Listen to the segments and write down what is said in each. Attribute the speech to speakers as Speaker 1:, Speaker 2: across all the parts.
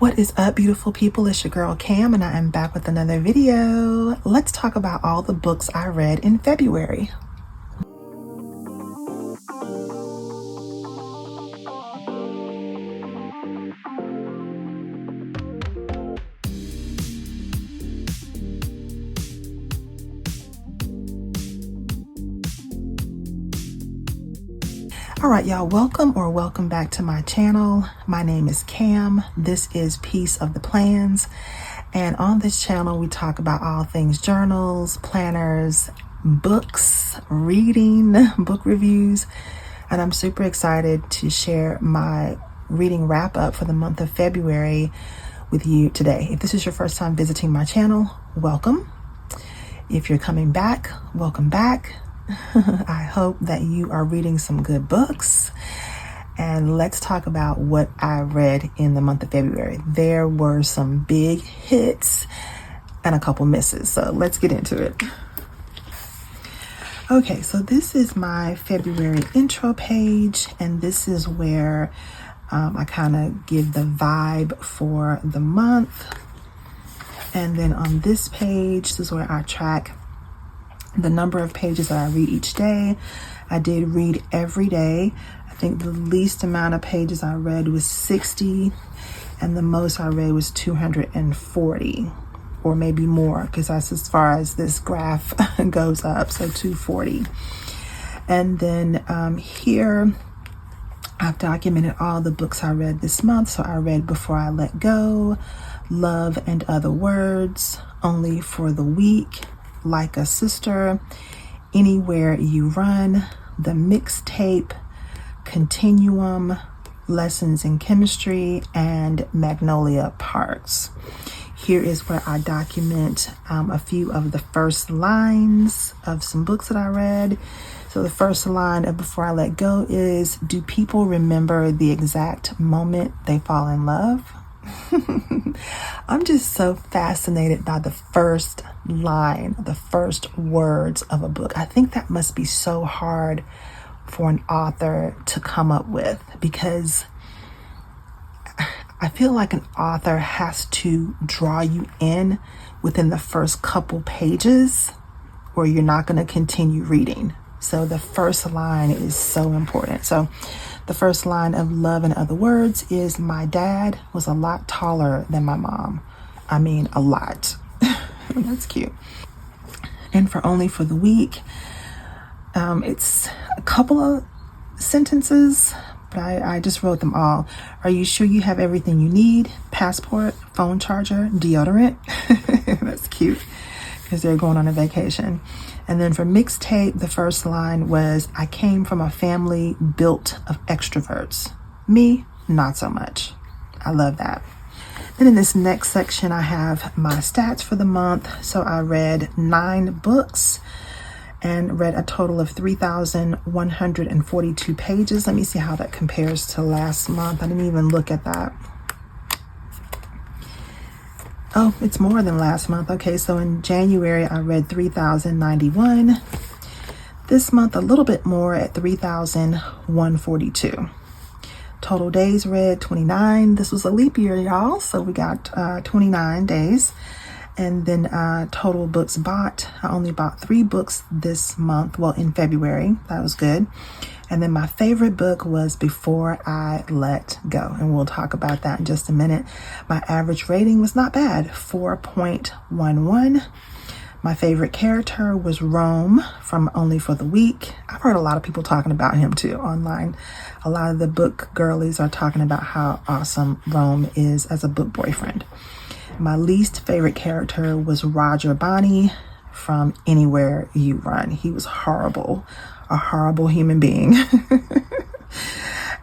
Speaker 1: What is up, beautiful people? It's your girl Cam, and I am back with another video. Let's talk about all the books I read in February. All right, y'all, welcome back to my channel. My name is Cam. This is Piece of the Plans. And on this channel, we talk about all things journals, planners, books, reading, book reviews. And I'm super excited to share my reading wrap up for the month of February with you today. If this is your first time visiting my channel, welcome. If you're coming back, welcome back. I hope that you are reading some good books, and let's talk about what I read in the month of February. There were some big hits and a couple misses, so let's get into it. Okay, so this is my February intro page, and this is where I kind of give the vibe for the month. And then on this page, this is where I track the number of pages that I read each day. I did read every day. I think the least amount of pages I read was 60, and the most I read was 240, or maybe more, because that's as far as this graph goes up, so 240. And then here, I've documented all the books I read this month. So I read Before I Let Go, Love and Other Words, Only for the Weak, Like a Sister, Anywhere You Run, The Mixtape, Continuum, Lessons in Chemistry, and Magnolia Parks. Here is where I document a few of the first lines of some books that I read. So the first line of Before I Let Go is, do people remember the exact moment they fall in love? I'm just so fascinated by the first line, the first words of a book. I think that must be so hard for an author to come up with, because I feel like an author has to draw you in within the first couple pages, or you're not going to continue reading. So the first line is so important. So the first line of Love and Other Words is, my dad was a lot taller than my mom. I mean, a lot. That's cute. And for Only for the Weak, it's a couple of sentences, but I just wrote them all. Are you sure you have everything you need? Passport, phone charger, deodorant. That's cute, because they're going on a vacation. And then for Mixtape, the first line was, I came from a family built of extroverts. Me, not so much. I love that. Then in this next section, I have my stats for the month. So I read 9 books and read a total of 3,142 pages. Let me see how that compares to last month. I didn't even look at that. Oh, it's more than last month. Okay, so in January, I read 3,091. This month, a little bit more at 3,142. Total days read 29. This was a leap year, y'all, so we got 29 days. And then total books bought. I only bought 3 books this month, well, in February. That was good. And then my favorite book was Before I Let Go, and we'll talk about that in just a minute. My average rating was not bad, 4.11. My favorite character was Rome from Only for the Weak. I've heard a lot of people talking about him too online. A lot of the book girlies are talking about how awesome Rome is as a book boyfriend. My least favorite character was Roger Bonnie from Anywhere You Run. He was horrible, a horrible human being.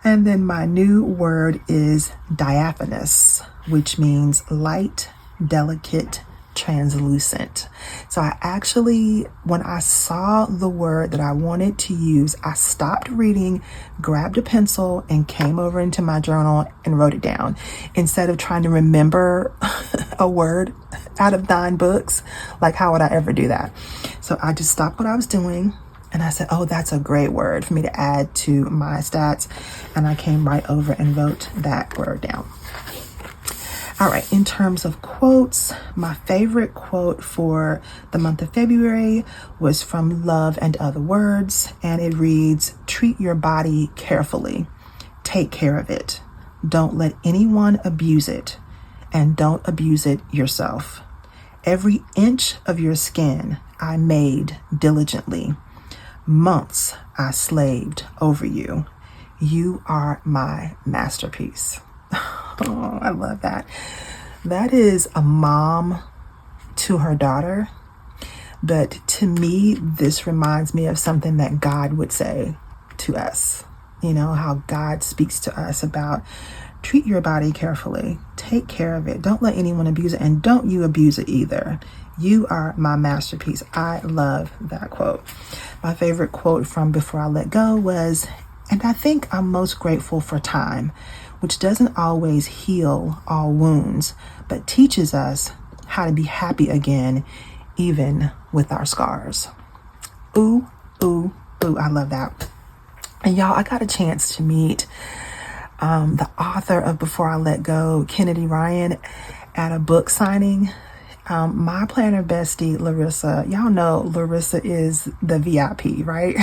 Speaker 1: And then my new word is diaphanous, which means light, delicate, translucent. So I actually, when I saw the word that I wanted to use, I stopped reading, grabbed a pencil, and came over into my journal and wrote it down. Instead of trying to remember a word out of 9 books, like how would I ever do that? So I just stopped what I was doing, and I said, oh, that's a great word for me to add to my stats. And I came right over and wrote that word down. All right, in terms of quotes, my favorite quote for the month of February was from Love and Other Words, and it reads, "Treat your body carefully. Take care of it. Don't let anyone abuse it, and don't abuse it yourself. Every inch of your skin I made diligently. Months I slaved over you. You are my masterpiece." Oh, I love that. That is a mom to her daughter. But to me, this reminds me of something that God would say to us. You know, how God speaks to us about treat your body carefully, take care of it, don't let anyone abuse it, and don't you abuse it either. You are my masterpiece. I love that quote. My favorite quote from Before I Let Go was, "And I think I'm most grateful for time, which doesn't always heal all wounds, but teaches us how to be happy again, even with our scars." Ooh, ooh, ooh, I love that. And y'all, I got a chance to meet the author of Before I Let Go, Kennedy Ryan, at a book signing. My planner bestie, Larissa, y'all know Larissa is the VIP, right?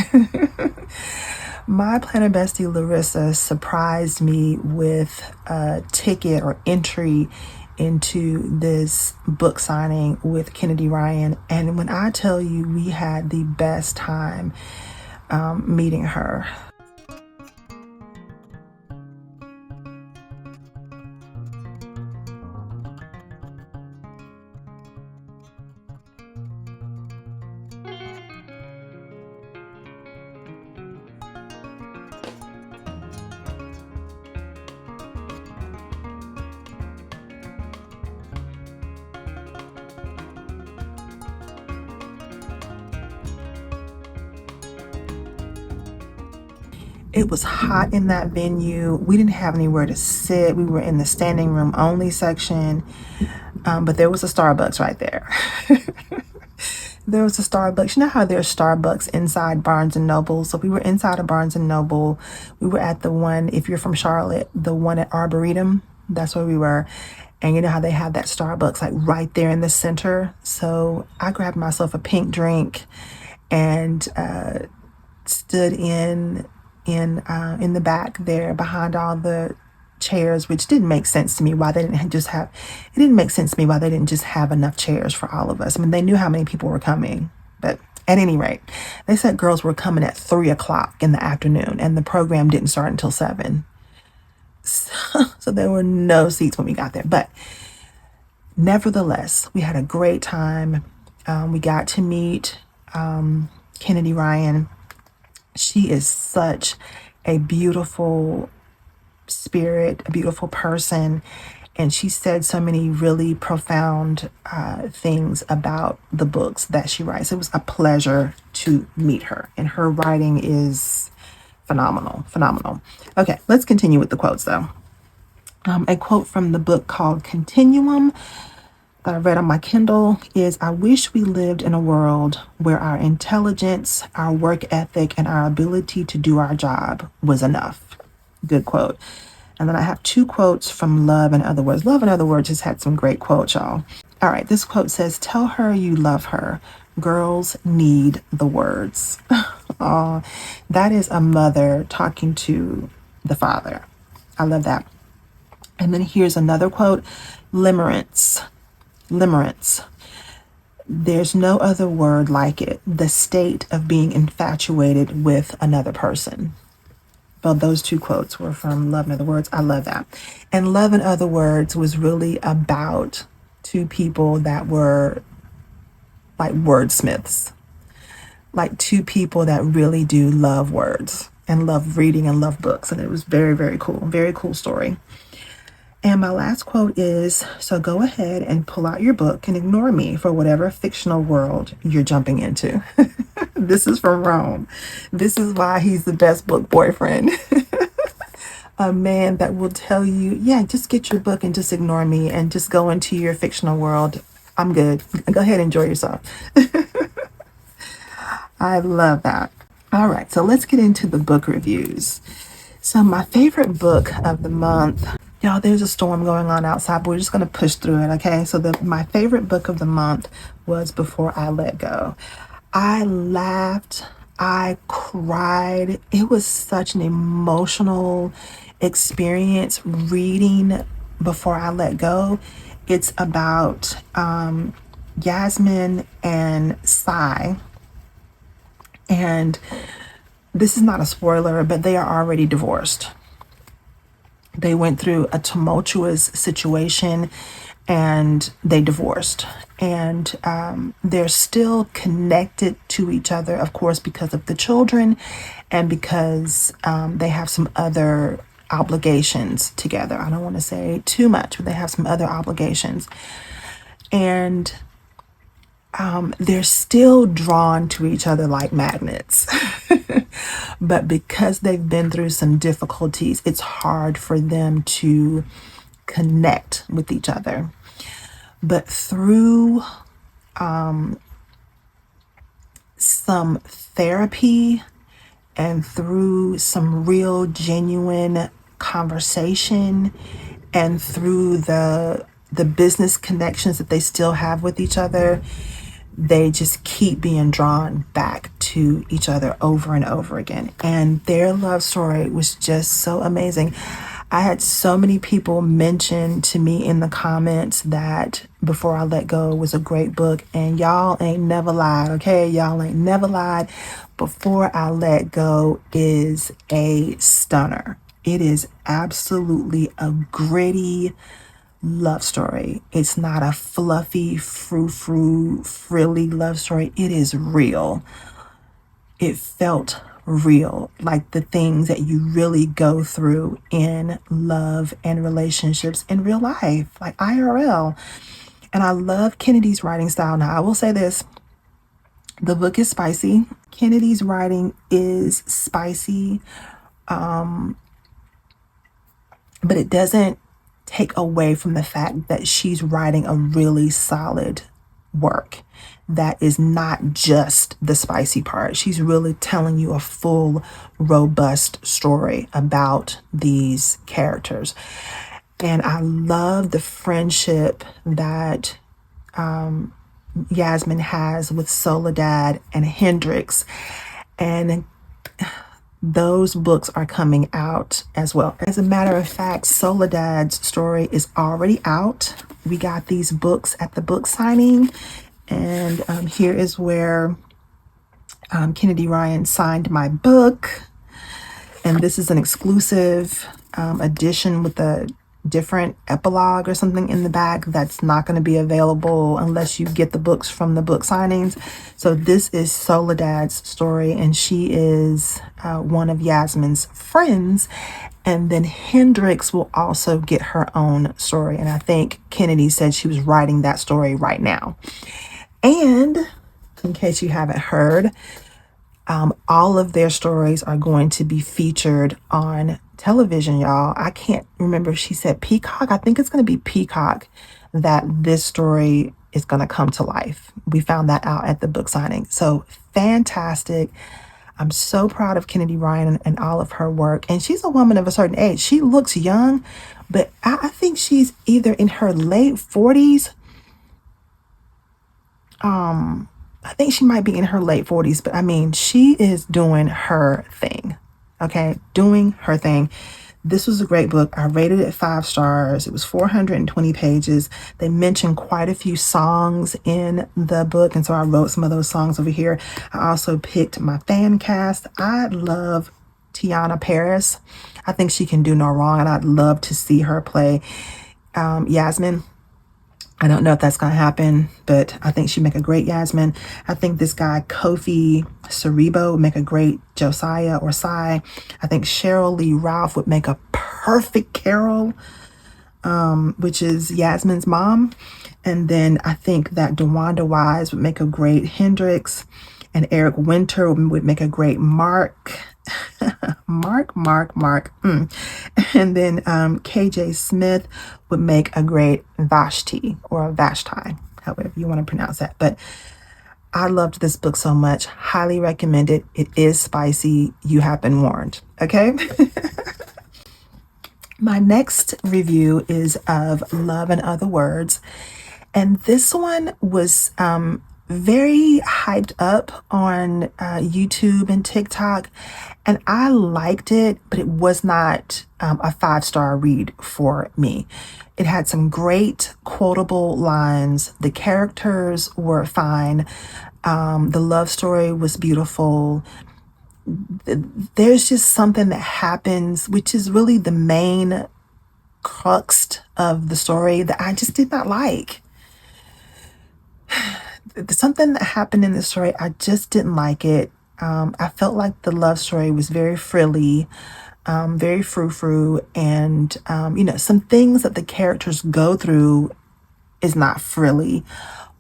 Speaker 1: My planner bestie, Larissa, surprised me with a ticket or entry into this book signing with Kennedy Ryan. And when I tell you, we had the best time meeting her. It was hot in that venue. We didn't have anywhere to sit. We were in the standing room only section, but there was a Starbucks right there. There was a Starbucks. You know how there's Starbucks inside Barnes and Noble? So we were inside of Barnes and Noble. We were at the one, if you're from Charlotte, the one at Arboretum. That's where we were. And you know how they have that Starbucks like right there in the center? So I grabbed myself a pink drink and stood in the back there behind all the chairs, which didn't make sense to me why they didn't just have, it didn't make sense to me why they didn't just have enough chairs for all of us. I mean, they knew how many people were coming, but at any rate, they said girls were coming at 3 o'clock in the afternoon and the program didn't start until 7. So there were no seats when we got there, but nevertheless, we had a great time. We got to meet Kennedy Ryan. She is such a beautiful spirit, a beautiful person, and she said so many really profound things about the books that she writes. It was a pleasure to meet her, and her writing is phenomenal, phenomenal. Okay, let's continue with the quotes though. A quote from the book called Continuum that I read on my Kindle is, "I wish we lived in a world where our intelligence, our work ethic, and our ability to do our job was enough." Good quote. And then I have 2 quotes from Love and Other Words. Love and Other Words has had some great quotes, y'all. All right, this quote says, "Tell her you love her. Girls need the words." Oh, that is a mother talking to the father. I love that. And then here's another quote, limerence. Limerence. "There's no other word like it. The state of being infatuated with another person." Well, those 2 quotes were from Love and Other Words. I love that. And Love and Other Words was really about 2 people that were like wordsmiths, like 2 people that really do love words and love reading and love books. And it was very, very cool. Very cool story. And my last quote is, "So go ahead and pull out your book and ignore me for whatever fictional world you're jumping into." This is from Rome. This is why he's the best book boyfriend. A man that will tell you, yeah, just get your book and just ignore me and just go into your fictional world. I'm good. Go ahead, enjoy yourself. I love that. All right, so let's get into the book reviews. So my favorite book of the month, Y'all, there's a storm going on outside, but we're just going to push through it, okay? So my favorite book of the month was Before I Let Go. I laughed. I cried. It was such an emotional experience reading Before I Let Go. It's about Yasmin and Sai. And this is not a spoiler, but they are already divorced. They went through a tumultuous situation and they divorced. And they're still connected to each other, of course, because of the children and because they have some other obligations together. I don't want to say too much, but they have some other obligations. And they're still drawn to each other like magnets. But because they've been through some difficulties, it's hard for them to connect with each other. But through some therapy and through some real genuine conversation and through the business connections that they still have with each other, they just keep being drawn back to each other over and over again. And their love story was just so amazing. I had so many people mention to me in the comments that Before I Let Go was a great book, and y'all ain't never lied, okay? Y'all ain't never lied. Before I Let Go is a stunner. It is absolutely a gritty love story. It's not a fluffy, frou-frou, frilly love story. It is real. It felt real, like the things that you really go through in love and relationships in real life, like IRL. And I love Kennedy's writing style. Now, I will say this. The book is spicy. Kennedy's writing is spicy, but it doesn't take away from the fact that she's writing a really solid work that is not just the spicy part. She's really telling you a full, robust story about these characters. And I love the friendship that Yasmin has with Soledad and Hendrix. And those books are coming out as well. As a matter of fact, Soledad's story is already out. We got these books at the book signing. And here is where Kennedy Ryan signed my book. And this is an exclusive edition with a different epilogue or something in the back that's not going to be available unless you get the books from the book signings. So this is Soledad's story, and she is one of Yasmin's friends. And then Hendrix will also get her own story. And I think Kennedy said she was writing that story right now. And in case you haven't heard, all of their stories are going to be featured on television, y'all. I can't remember if she said Peacock. I think it's going to be Peacock that this story is going to come to life. We found that out at the book signing. So fantastic. I'm so proud of Kennedy Ryan and all of her work. And she's a woman of a certain age. She looks young, but I think she's either in her late 40s. I think she might be in her late 40s, but I mean, she is doing her thing. Okay, doing her thing. This was a great book. I rated it 5 stars. It was 420 pages. They mentioned quite a few songs in the book, and so I wrote some of those songs over here. I also picked my fan cast. I love Tiana Paris. I think she can do no wrong, and I'd love to see her play Yasmin. I don't know if that's going to happen, but I think she'd make a great Yasmin. I think this guy, Kofi Cerebo, would make a great Josiah or Sai. I think Cheryl Lee Ralph would make a perfect Carol, which is Yasmin's mom. And then I think that DeWanda Wise would make a great Hendrix, and Eric Winter would make a great Mark. Mark. And then KJ Smith would make a great Vashti or Vashti, however you want to pronounce that. But I loved this book so much. Highly recommend it. It is spicy. You have been warned. Okay. My next review is of Love and Other Words. And this one was very hyped up on YouTube and TikTok. And I liked it, but it was not a 5-star read for me. It had some great quotable lines. The characters were fine. The love story was beautiful. There's just something that happens, which is really the main crux of the story, that I just did not like. Something that happened in the story, I just didn't like it. I felt like the love story was very frilly, very frou-frou, and some things that the characters go through is not frilly,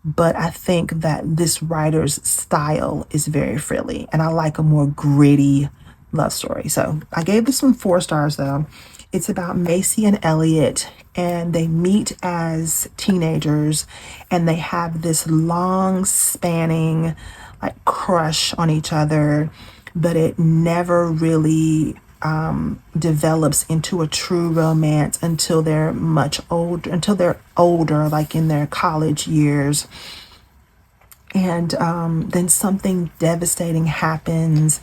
Speaker 1: but I think that this writer's style is very frilly, and I like a more gritty love story. So I gave this one 4 stars though. It's about Macy and Elliot, and they meet as teenagers, and they have this long spanning like crush on each other, but it never really develops into a true romance until they're older, like in their college years. And then something devastating happens,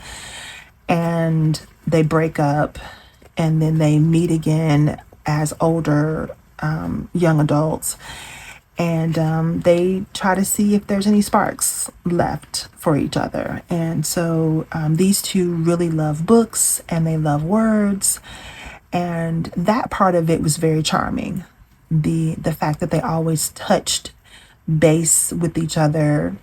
Speaker 1: and they break up, and then they meet again as older young adults, and they try to see if there's any sparks left for each other. And so these two really love books, and they love words, and that part of it was very charming. The fact that they always touched base with each other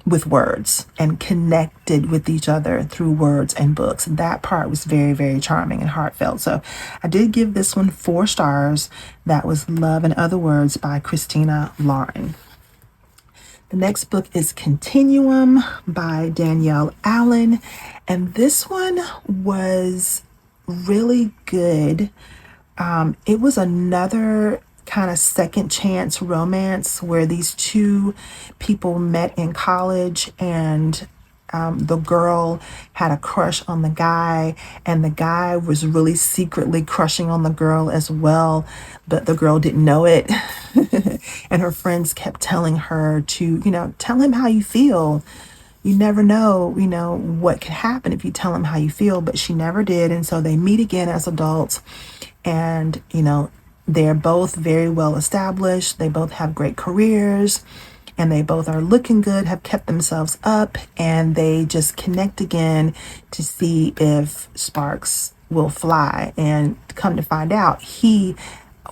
Speaker 1: with words, and connected with each other through words and books. That part was very, very charming and heartfelt. So I did give this one 4 stars. That was Love and Other Words by Christina Lauren. The next book is Continuum by Danielle Allen, and this one was really good. It was another kind of second chance romance where these two people met in college, and the girl had a crush on the guy, and the guy was really secretly crushing on the girl as well, but the girl didn't know it. And her friends kept telling her to, tell him how you feel. You never know, what could happen if you tell him how you feel, but she never did. And so they meet again as adults, and, they're both very well established. They both have great careers, and they both are looking good, have kept themselves up, and they just connect again to see if sparks will fly. And come to find out, he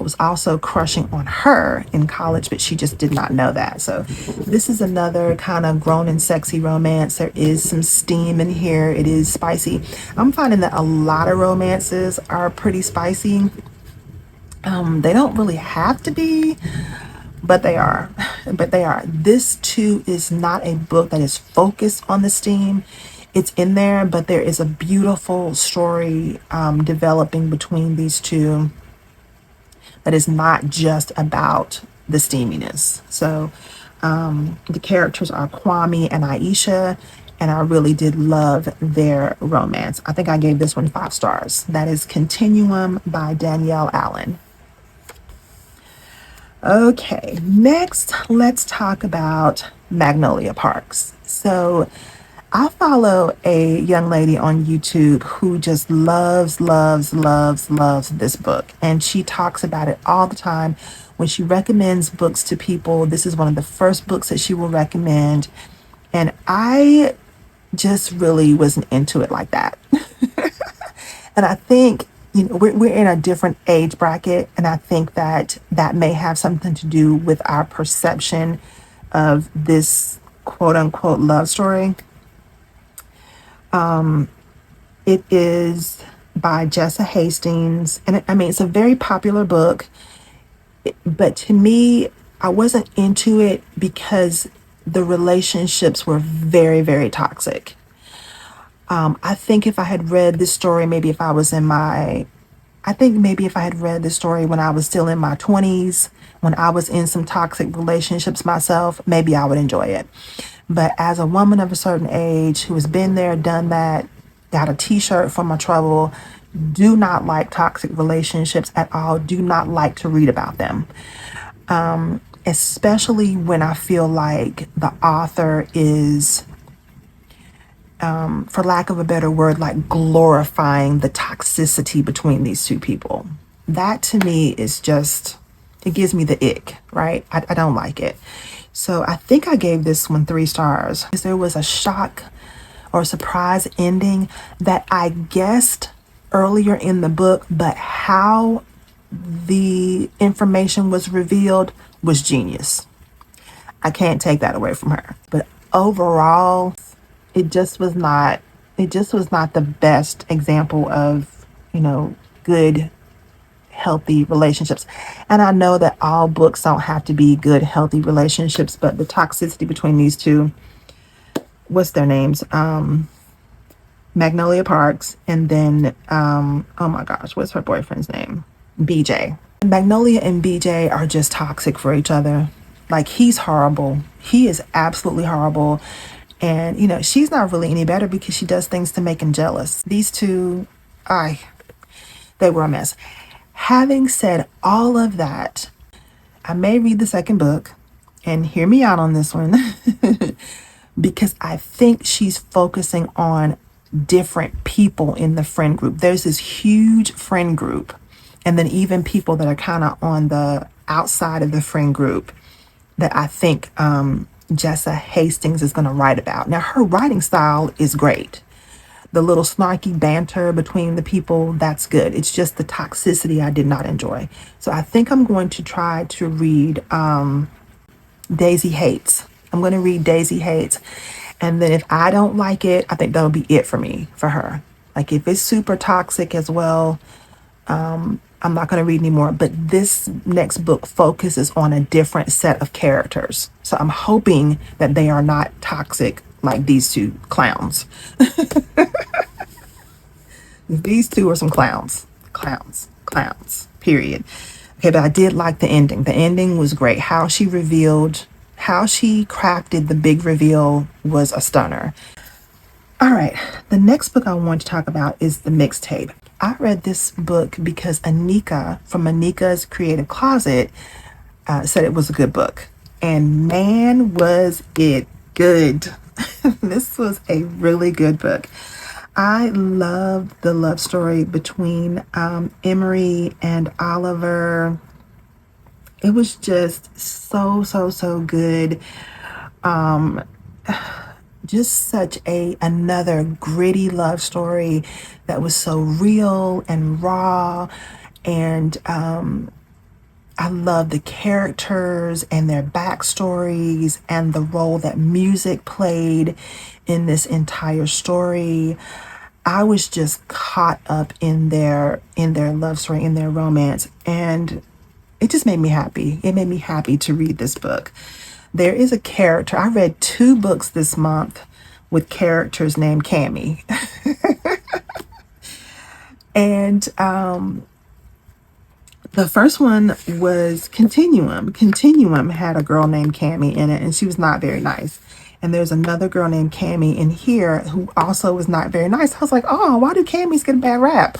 Speaker 1: was also crushing on her in college, but she just did not know that. So this is another kind of grown and sexy romance. There is some steam in here. It is spicy. I'm finding that a lot of romances are pretty spicy. They don't really have to be, but they are. This too is not a book that is focused on the steam. It's in there, but there is a beautiful story developing between these two that is not just about the steaminess. So the characters are Kwame and Aisha, and I really did love their romance. I think I gave this one 5 stars. That is Continuum by Danielle Allen. Okay, next let's talk about Magnolia Parks. So I follow a young lady on YouTube who just loves this book, and she talks about it all the time. When she recommends books to people, this is one of the first books that she will recommend, and I just really wasn't into it like that. And I think we're in a different age bracket, and I think that may have something to do with our perception of this quote unquote love story. It is by Jessa Hastings, and it's a very popular book, but to me, I wasn't into it because the relationships were very, very toxic. I think if I had read this story, maybe if I had read this story when I was still in my 20s, when I was in some toxic relationships myself, maybe I would enjoy it. But as a woman of a certain age who has been there, done that, got a t-shirt for my trouble, Do not like toxic relationships at all. Do not like to read about them. Especially when I feel like the author is, for lack of a better word, like glorifying the toxicity between these two people. That to me is just, it gives me the ick, right? I don't like it. So I think I gave this one 3 stars. There was a shock or surprise ending that I guessed earlier in the book, but how the information was revealed was genius. I can't take that away from her. But overall, it just was not the best example of, good, healthy relationships. And I know that all books don't have to be good, healthy relationships, but the toxicity between these two, what's their names? Magnolia Parks, and then oh my gosh, what's her boyfriend's name? BJ. Magnolia and BJ are just toxic for each other. Like, he's horrible. He is absolutely horrible. And she's not really any better because she does things to make him jealous. These two, they were a mess. Having said all of that, I may read the second book, and hear me out on this one, because I think she's focusing on different people in the friend group. There's this huge friend group, and then even people that are kind of on the outside of the friend group that I think Jessa Hastings is going to write about. Now, her writing style is great. The little snarky banter between the people, that's good. It's just the toxicity I did not enjoy. So I think I'm going to try to read Daisy Hates. I'm going to read Daisy Hates. And then if I don't like it, I think that'll be it for me, for her. Like, if it's super toxic as well, I'm not going to read anymore. But this next book focuses on a different set of characters. So I'm hoping that they are not toxic like these two clowns. These two are some clowns. Clowns, period. Okay, but I did like the ending. The ending was great. How she crafted the big reveal was a stunner. All right, the next book I want to talk about is The Mixtape. I read this book because Anika from Anika's Creative Closet said it was a good book. And man, was it good. This was a really good book. I loved the love story between Emery and Oliver. It was just so good. Just such another gritty love story that was so real and raw. And I love the characters and their backstories and the role that music played in this entire story. I was just caught up in their love story, in their romance, and it just made me happy. It made me happy to read this book. There is a character. I read 2 books this month with characters named Cammy. And the first one was Continuum. Continuum had a girl named Cammy in it, and she was not very nice. And there's another girl named Cammy in here who also was not very nice. I was like, oh, why do Cammys get a bad rap?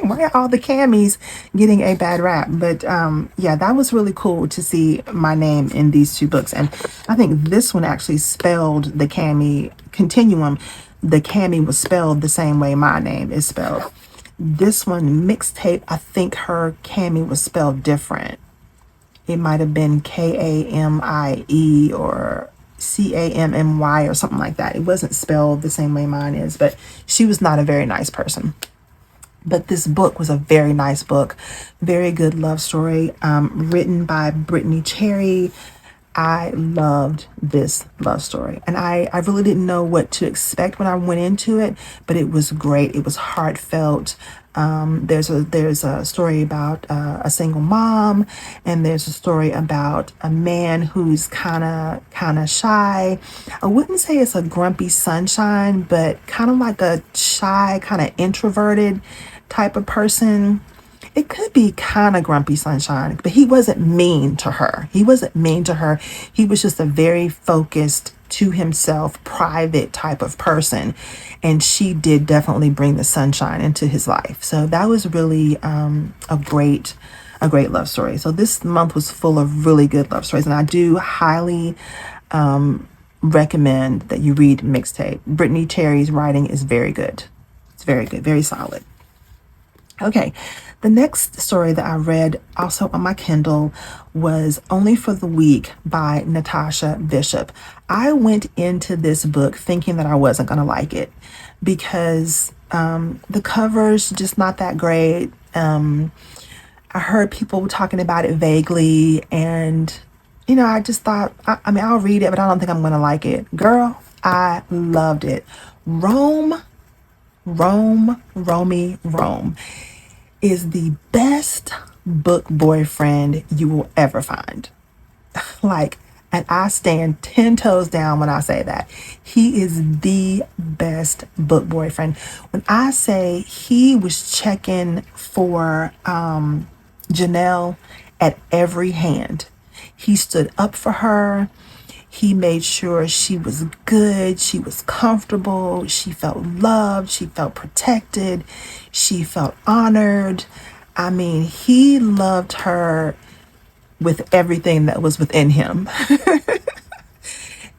Speaker 1: Why are all the Cammys getting a bad rap? But yeah, that was really cool to see my name in these 2 books. And I think this one actually spelled the Cammy, Continuum. The Cammy was spelled the same way my name is spelled. This one, Mixtape, I think her Cammy was spelled different. It might have been Kamie or Cammy or something like that. It wasn't spelled the same way mine is, but she was not a very nice person. But this book was a very nice book. Very good love story, written by Brittany Cherry. I loved this love story, and I really didn't know what to expect when I went into it, but it was great. It was heartfelt. There's a story about a single mom, and there's a story about a man who's kind of shy. I wouldn't say it's a grumpy sunshine, but kind of like a shy, kind of introverted type of person. it could be kind of grumpy sunshine, but he wasn't mean to her. He wasn't mean to her. He was just a very focused, to himself, private type of person. And she did definitely bring the sunshine into his life. So that was really a great love story. So this month was full of really good love stories. And I do highly recommend that you read Mixtape. Brittany Cherry's writing is very good. It's very good, very solid. Okay, the next story that I read also on my Kindle was Only for the Weak by Natasha Bishop. I went into this book thinking that I wasn't going to like it because the cover's just not that great. I heard people talking about it vaguely, and I just thought, I mean, I'll read it, but I don't think I'm going to like it. Girl, I loved it. Rome is the best book boyfriend you will ever find. And I stand 10 toes down when I say that. He is the best book boyfriend. When I say he was checking for Janelle at every hand, he stood up for her. He made sure she was good, she was comfortable, she felt loved, she felt protected, she felt honored. I mean, he loved her with everything that was within him.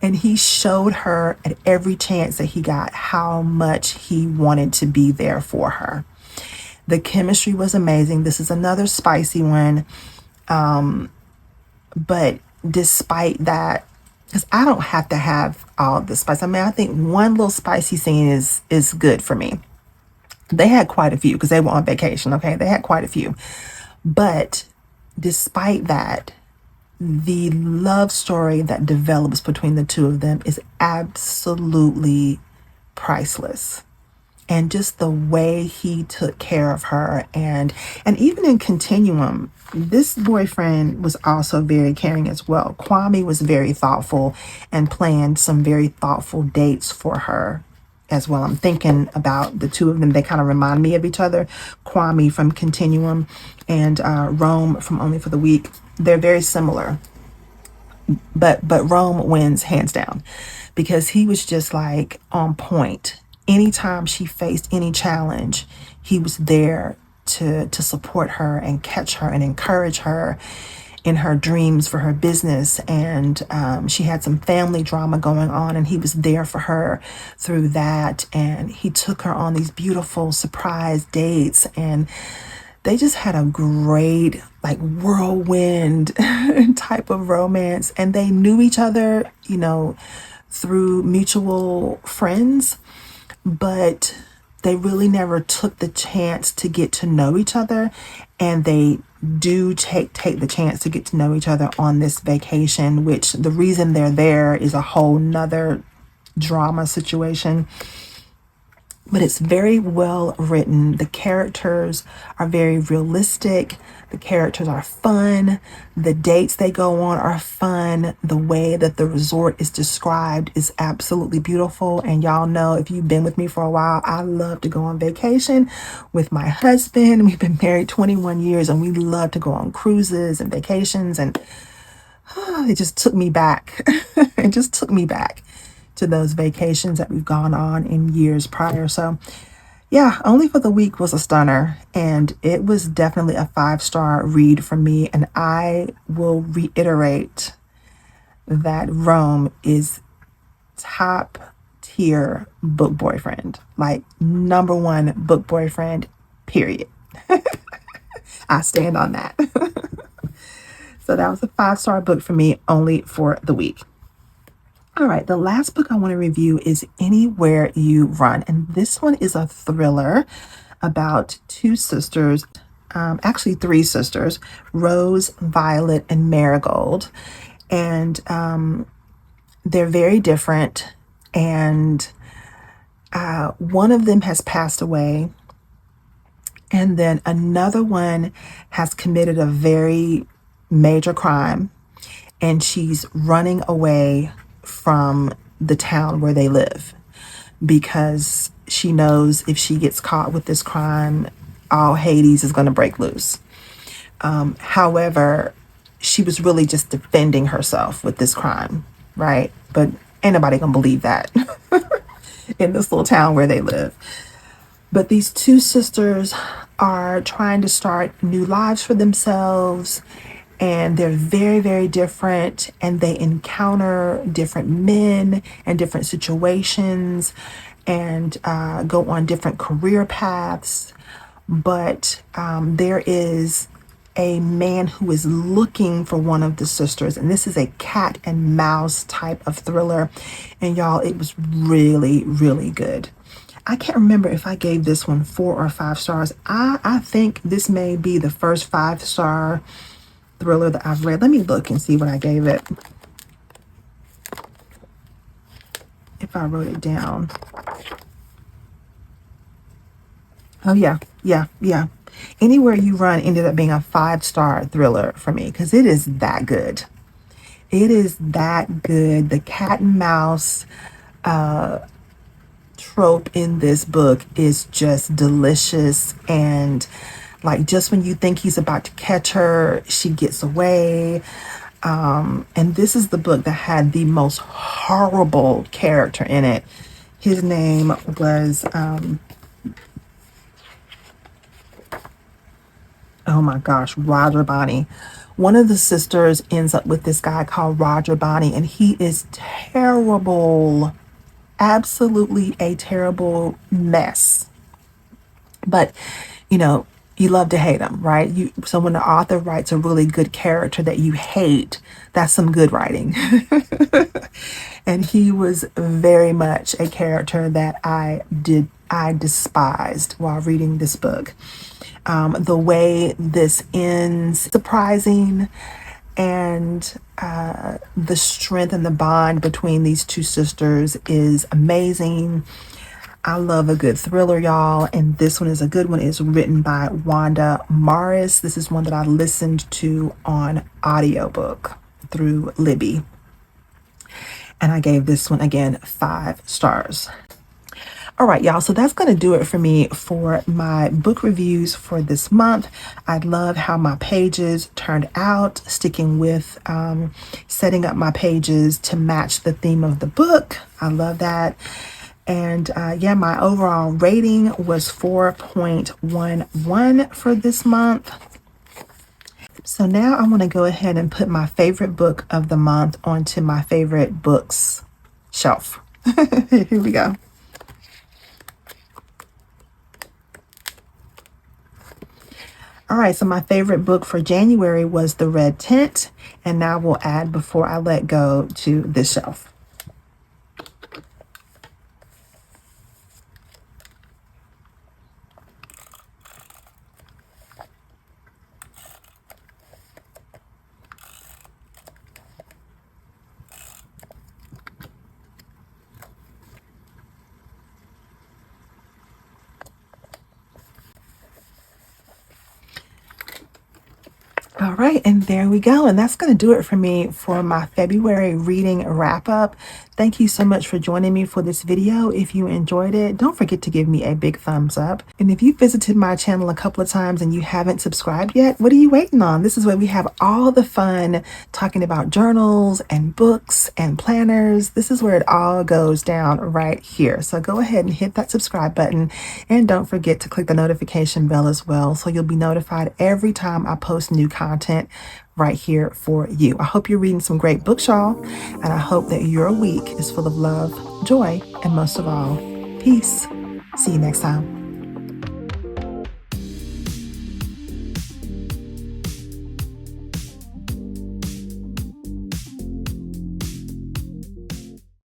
Speaker 1: And he showed her at every chance that he got how much he wanted to be there for her. The chemistry was amazing. This is another spicy one. But despite that, because I don't have to have all the spice. I mean, I think one little spicy scene is good for me. They had quite a few because they were on vacation, okay? They had quite a few. But despite that, the love story that develops between the two of them is absolutely priceless. And just the way he took care of her, and even in Continuum, this boyfriend was also very caring as well. Kwame was very thoughtful and planned some very thoughtful dates for her as well. I'm thinking about the two of them. They kind of remind me of each other. Kwame from Continuum and Rome from Only for the Weak. They're very similar. But Rome wins hands down because he was just like on point. Anytime she faced any challenge, he was there to support her and catch her and encourage her in her dreams for her business. And she had some family drama going on, and he was there for her through that. And he took her on these beautiful surprise dates, and they just had a great like whirlwind type of romance. And they knew each other, through mutual friends, but they really never took the chance to get to know each other. And they do take the chance to get to know each other on this vacation, which the reason they're there is a whole nother drama situation. But it's very well written. The characters are very realistic. The characters are fun. The dates they go on are fun. The way that the resort is described is absolutely beautiful. And y'all know, if you've been with me for a while, I love to go on vacation with my husband. We've been married 21 years, and we love to go on cruises and vacations. And it just took me back. It just took me back to those vacations that we've gone on in years prior. So yeah, Only for the Weak was a stunner, and it was definitely a 5-star read for me. And I will reiterate that Rome is top tier book boyfriend, like number one book boyfriend, period. I stand on that. So that was a 5-star book for me, Only for the Weak. All right, the last book I want to review is Anywhere You Run. And this one is a thriller about two sisters, actually three sisters, Rose, Violet, and Marigold. And they're very different. And one of them has passed away. And then another one has committed a very major crime. And she's running away from the town where they live because she knows if she gets caught with this crime, all Hades is going to break loose. However, she was really just defending herself with this crime, right? But ain't nobody gonna believe that in this little town where they live. But these two sisters are trying to start new lives for themselves, and they're very, very different, and they encounter different men and different situations, and go on different career paths. But there is a man who is looking for one of the sisters, and this is a cat and mouse type of thriller. And y'all, it was really, really good. I can't remember if I gave this one 4 or 5 stars. I think this may be the first 5-star thriller that I've read. Let me look and see what I gave it, if I wrote it down. Oh yeah. Anywhere You Run ended up being a 5-star thriller for me, because it is that good. It is that good. The cat and mouse trope in this book is just delicious, and like, just when you think he's about to catch her, she gets away. And this is the book that had the most horrible character in it. His name was oh my gosh, Roger Bonnie. One of the sisters ends up with this guy called Roger Bonnie, and he is terrible. Absolutely a terrible mess. But, you love to hate him, right? So when the author writes a really good character that you hate, that's some good writing. And he was very much a character that I despised while reading this book. The way this ends, surprising, and the strength and the bond between these two sisters is amazing. I love a good thriller, y'all, and this one is a good one. It's written by Wanda Morris. This is one that I listened to on audiobook through Libby, and I gave this one, again, 5 stars. All right, y'all, so that's going to do it for me for my book reviews for this month. I love how my pages turned out, sticking with setting up my pages to match the theme of the book. I love that. And yeah, my overall rating was 4.11 for this month. So now I want to go ahead and put my favorite book of the month onto my favorite books shelf. Here we go. All right, so my favorite book for January was The Red Tent, and now we'll add Before I Let Go to this shelf. All right, and there we go. And that's going to do it for me for my February reading wrap up. Thank you so much for joining me for this video. If you enjoyed it, don't forget to give me a big thumbs up. And if you visited my channel a couple of times and you haven't subscribed yet, what are you waiting on? This is where we have all the fun talking about journals and books and planners. This is where it all goes down right here. So go ahead and hit that subscribe button, and don't forget to click the notification bell as well, so you'll be notified every time I post new content right here for you. I hope you're reading some great books, y'all, and I hope that your week is full of love, joy, and most of all, peace. See you next time.